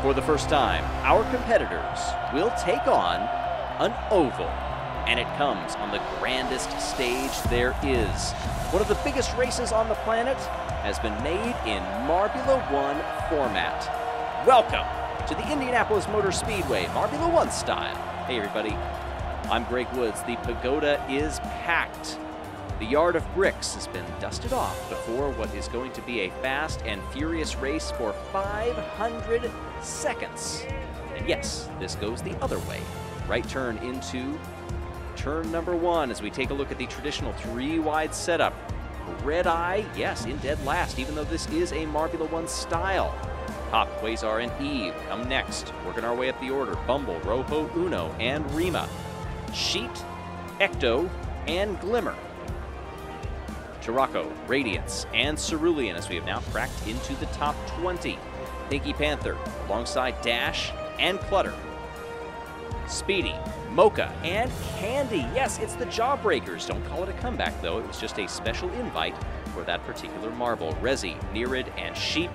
For the first time, our competitors will take on an oval, and it comes on the grandest stage there is. One of the biggest races on the planet has been made in Marbula 1 format. Welcome to the Indianapolis Motor Speedway, Marbula 1 style. Hey everybody, I'm Greg Woods. The pagoda is packed. The yard of bricks has been dusted off before what is going to be a fast and furious race for 500 seconds. And yes, this goes the other way. Right turn into turn number 1 as we take a look at the traditional 3-wide setup. Red Eye, yes, in dead last, even though this is a Marbula 1 style. Hop, Quasar, and Eve come next, working our way up the order. Bumble, Rojo, Uno, and Rima. Sheet, Ecto, and Glimmer. Tarako, Radiance, and Cerulean as we have now cracked into the top 20. Pinky Panther, alongside Dash and Clutter. Speedy, Mocha, and Candy. Yes, it's the Jawbreakers. Don't call it a comeback, though. It was just a special invite for that particular marble. Rezi, Nerid, and Sheep.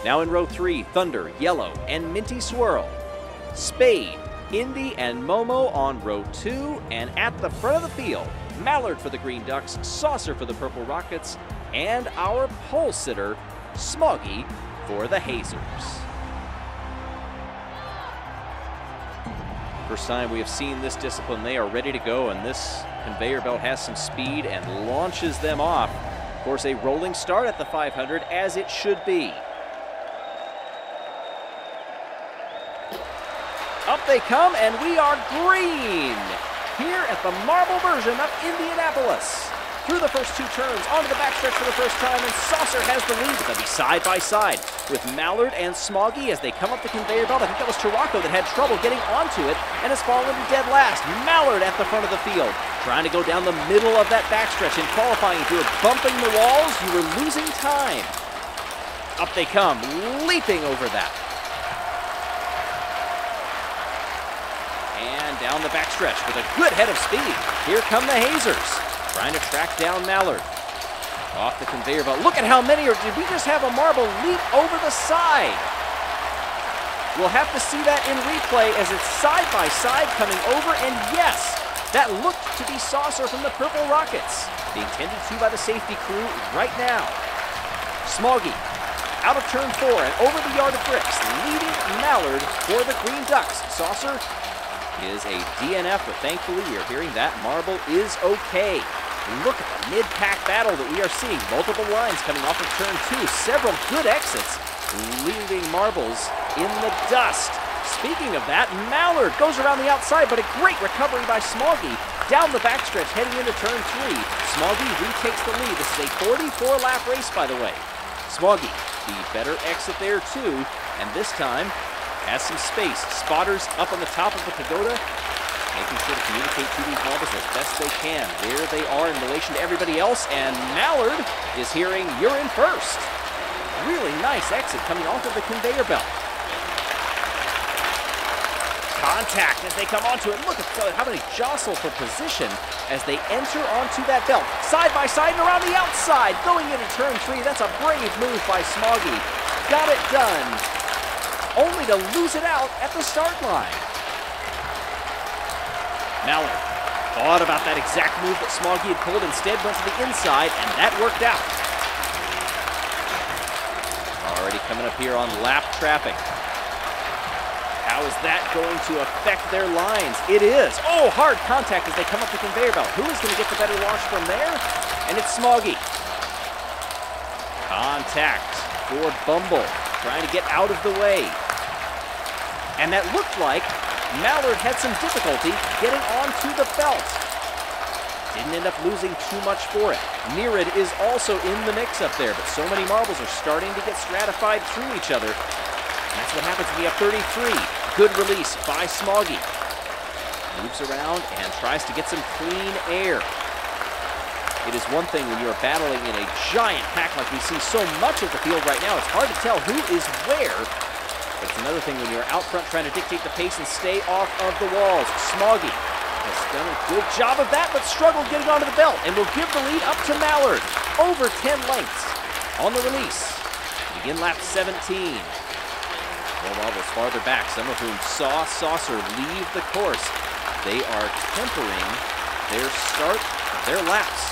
Now in row 3, Thunder, Yellow, and Minty Swirl. Spade, Indy, and Momo on row 2. And at the front of the field, Mallard for the Green Ducks, Saucer for the Purple Rockets, and our pole sitter, Smoggy, for the Hazers. First time we have seen this discipline. They are ready to go, and this conveyor belt has some speed and launches them off. Of course, a rolling start at the 500, as it should be. Up they come, and we are green here at the marble version of Indianapolis. Through the first 2 turns, onto the backstretch for the first time, and Saucer has the lead. They'll be side by side with Mallard and Smoggy as they come up the conveyor belt. I think that was Tarako that had trouble getting onto it and has fallen to dead last. Mallard at the front of the field, trying to go down the middle of that backstretch. In qualifying, if you were bumping the walls, you were losing time. Up they come, leaping over that. And down the backstretch with a good head of speed. Here come the Hazers, trying to track down Mallard. Off the conveyor belt. Look at how many, or did we just have a marble leap over the side? We'll have to see that in replay as it's side by side coming over, and yes, that looked to be Saucer from the Purple Rockets, being tended to by the safety crew right now. Smoggy out of turn 4 and over the yard of bricks, leading Mallard for the Green Ducks. Saucer is a DNF, but thankfully we are hearing that marble is okay. Look at the mid-pack battle that we are seeing. Multiple lines coming off of turn 2. Several good exits, leaving marbles in the dust. Speaking of that, Mallard goes around the outside, but a great recovery by Smoggy down the backstretch heading into turn 3. Smoggy retakes the lead. This is a 44-lap race, by the way. Smoggy, the better exit there too, and this time has some space. Spotters up on the top of the pagoda, making sure to communicate to these marbles as best they can where they are in relation to everybody else, and Mallard is hearing, "You're in first." Really nice exit coming off of the conveyor belt. Contact as they come onto it. Look at how many jostle for position as they enter onto that belt. Side by side and around the outside, going into turn 3. That's a brave move by Smoggy. Got it done, only to lose it out at the start line. Mallard thought about that exact move that Smoggy had pulled, instead went to the inside, and that worked out. Already coming up here on lap traffic. How is that going to affect their lines? It is. Oh, hard contact as they come up the conveyor belt. Who is going to get the better launch from there? And it's Smoggy. Contact for Bumble, trying to get out of the way. And that looked like Mallard had some difficulty getting onto the belt. Didn't end up losing too much for it. Nerid is also in the mix up there, but so many marbles are starting to get stratified through each other. And that's what happens when you have 33. Good release by Smoggy. Moves around and tries to get some clean air. It is one thing when you're battling in a giant pack like we see so much of the field right now. It's hard to tell who is where. But it's another thing when you're out front trying to dictate the pace and stay off of the walls. Smoggy has done a good job of that, but struggled getting onto the belt, and will give the lead up to Mallard. Over 10 lengths on the release. Begin lap 17. More marbles farther back, some of whom saw Saucer leave the course. They are tempering their start, their laps.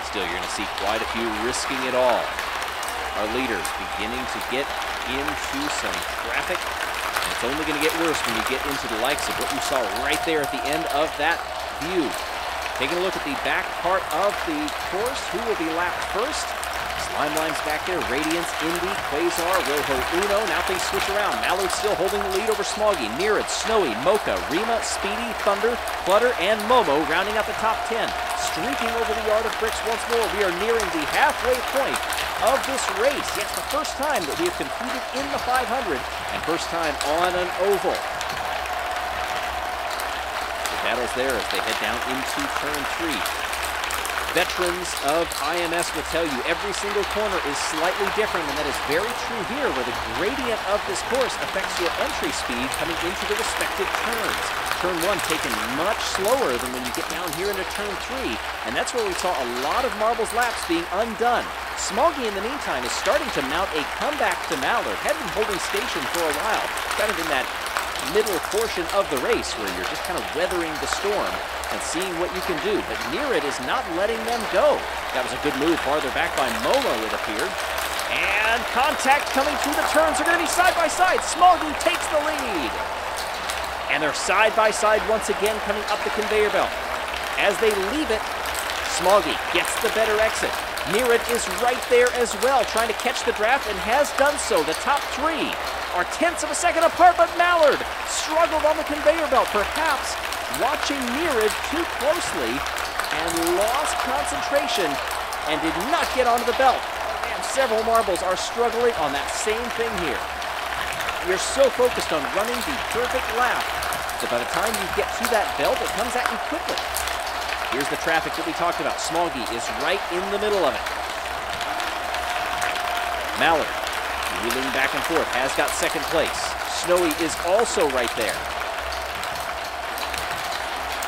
Still, you're going to see quite a few risking it all. Our leaders beginning to get into some traffic. And it's only going to get worse when you get into the likes of what you saw right there at the end of that view. Taking a look at the back part of the course, who will be lapped first? Slime Lime's back there, Radiance, Indy, Quasar, Rojo Uno. Now things switch around. Mallard still holding the lead over Smoggy. Nerid, Snowy, Mocha, Rima, Speedy, Thunder, Flutter, and Momo rounding out the top 10. Streaking over the yard of bricks once more. We are nearing the halfway point of this race. Yes, the first time that we have competed in the 500 and first time on an oval. The battle's there as they head down into turn 3. Veterans of IMS will tell you every single corner is slightly different, and that is very true here, where the gradient of this course affects your entry speed coming into the respective turns. Turn 1 taken much slower than when you get down here into turn 3, and that's where we saw a lot of marbles laps being undone. Smoggy, in the meantime, is starting to mount a comeback to Mallard. Had been holding station for a while, kind of in that middle portion of the race where you're just kind of weathering the storm and seeing what you can do. But Nerid is not letting them go. That was a good move farther back by Momo, it appeared. And contact coming through the turns. They're going to be side by side. Smoggy takes the lead. And they're side by side once again coming up the conveyor belt. As they leave it, Smoggy gets the better exit. Nerid is right there as well, trying to catch the draft, and has done so. The top 3 are tenths of a second apart, but Mallard struggled on the conveyor belt, perhaps watching Nerid too closely and lost concentration and did not get onto the belt. Oh man, several marbles are struggling on that same thing here. You're so focused on running the perfect lap that by the time you get to that belt, it comes at you quickly. Here's the traffic that we talked about. Smoggy is right in the middle of it. Mallard, wheeling back and forth, has got second place. Snowy is also right there.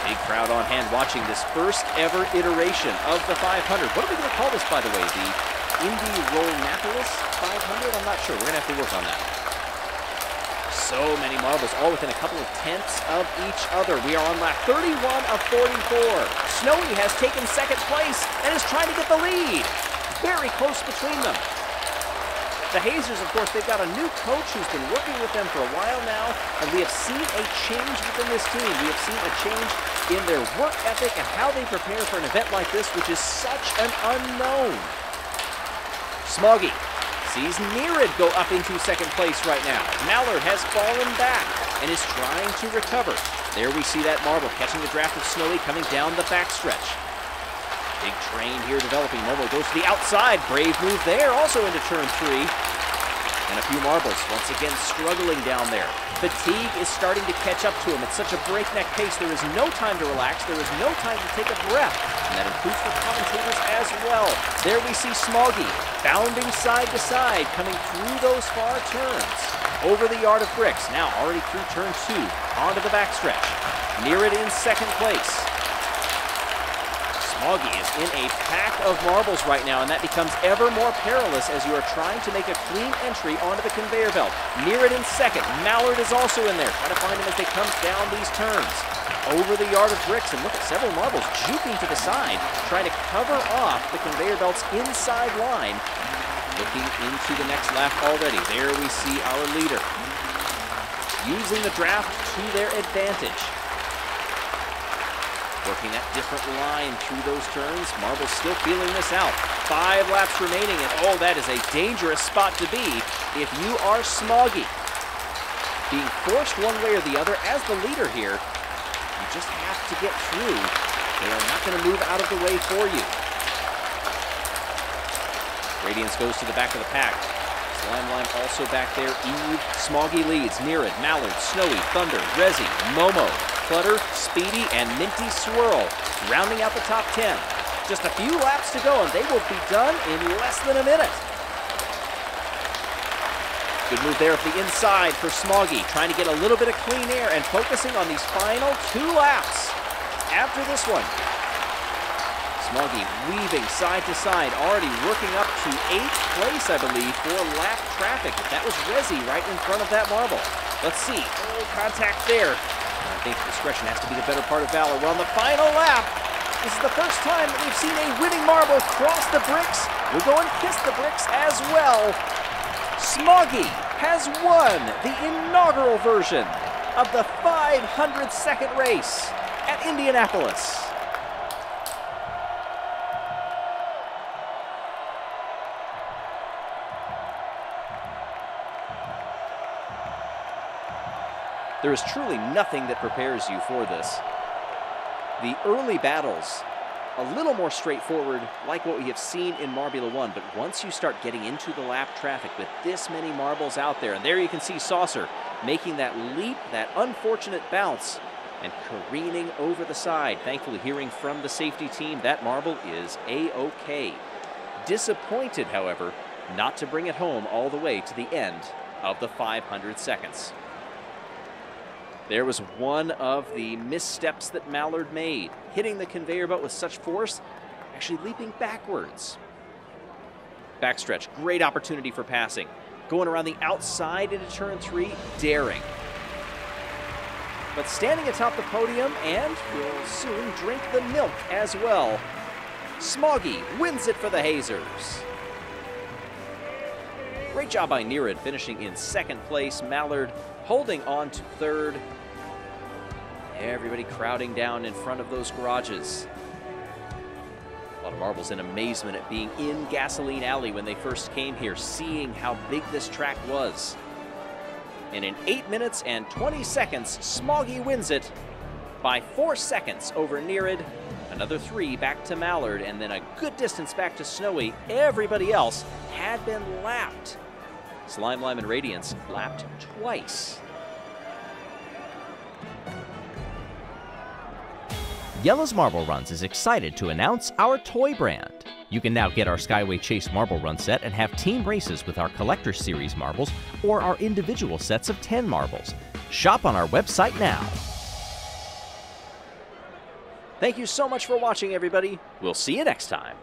Big crowd on hand watching this first ever iteration of the 500. What are we going to call this, by the way? The Indianapolis 500? I'm not sure. We're going to have to work on that. So many marbles, all within a couple of tenths of each other. We are on lap 31 of 44. Snowy has taken second place and is trying to get the lead. Very close between them. The Hazers, of course, they've got a new coach who's been working with them for a while now, and we have seen a change within this team. We have seen a change in their work ethic and how they prepare for an event like this, which is such an unknown. Smoggy sees Nerid go up into second place right now. Mallard has fallen back and is trying to recover. There we see that marble catching the draft of Snowy coming down the backstretch. Big train here developing. Momo goes to the outside. Brave move there, also into turn 3. And a few marbles once again struggling down there. Fatigue is starting to catch up to him. It's such a breakneck pace. There is no time to relax. There is no time to take a breath. And that includes for commentators as well. There we see Smoggy bounding side to side, coming through those far turns. Over the yard of bricks. Now already through turn 2. Onto the backstretch. Nerid in second place. Smoggy is in a pack of marbles right now, and that becomes ever more perilous as you are trying to make a clean entry onto the conveyor belt. Nerid in second. Mallard is also in there, trying to find him as they come down these turns. Over the yard of bricks, and look at several marbles juking to the side, trying to cover off the conveyor belt's inside line. Looking into the next lap already. There we see our leader using the draft to their advantage. Working that different line through those turns. Marble's still feeling this out. 5 laps remaining, and oh, that is a dangerous spot to be if you are Smoggy. Being forced one way or the other as the leader here, you just have to get through. They are not going to move out of the way for you. Radiance goes to the back of the pack. Slime Lime also back there. Eve, Smoggy leads. Nerid, Mallard, Snowy, Thunder, Rezi, Momo, Flutter, Speedy, and Minty Swirl, rounding out the top 10. Just a few laps to go, and they will be done in less than a minute. Good move there at the inside for Smoggy, trying to get a little bit of clean air and focusing on these final 2 laps. After this one, Smoggy weaving side to side, already working up to 8th place, I believe, for lap traffic. But that was Resi right in front of that marble. Let's see. Oh, contact there. I think discretion has to be the better part of valor. We're on the final lap. This is the first time that we've seen a winning marble cross the bricks. We'll go and kiss the bricks as well. Smoggy has won the inaugural version of the 500-second race at Indianapolis. There is truly nothing that prepares you for this. The early battles, a little more straightforward, like what we have seen in Marbula 1, but once you start getting into the lap traffic with this many marbles out there, and there you can see Saucer making that leap, that unfortunate bounce, and careening over the side. Thankfully, hearing from the safety team, that marble is A-OK. Disappointed, however, not to bring it home all the way to the end of the 500 seconds. There was one of the missteps that Mallard made, hitting the conveyor belt with such force, actually leaping backwards. Backstretch, great opportunity for passing. Going around the outside into turn 3, daring. But standing atop the podium and will soon drink the milk as well. Smoggy wins it for the Hazers. Great job by Nerid, finishing in 2nd place. Mallard holding on to 3rd. Everybody crowding down in front of those garages. A lot of marbles in amazement at being in Gasoline Alley when they first came here, seeing how big this track was. And in 8 minutes and 20 seconds, Smoggy wins it by 4 seconds over Nerid. Another 3 back to Mallard, and then a good distance back to Snowy. Everybody else had been lapped. Slime, Lime, and Radiance lapped twice. Jelle's Marble Runs is excited to announce our toy brand. You can now get our Skyway Chase Marble Run set and have team races with our Collector Series marbles or our individual sets of 10 marbles. Shop on our website now. Thank you so much for watching, everybody. We'll see you next time.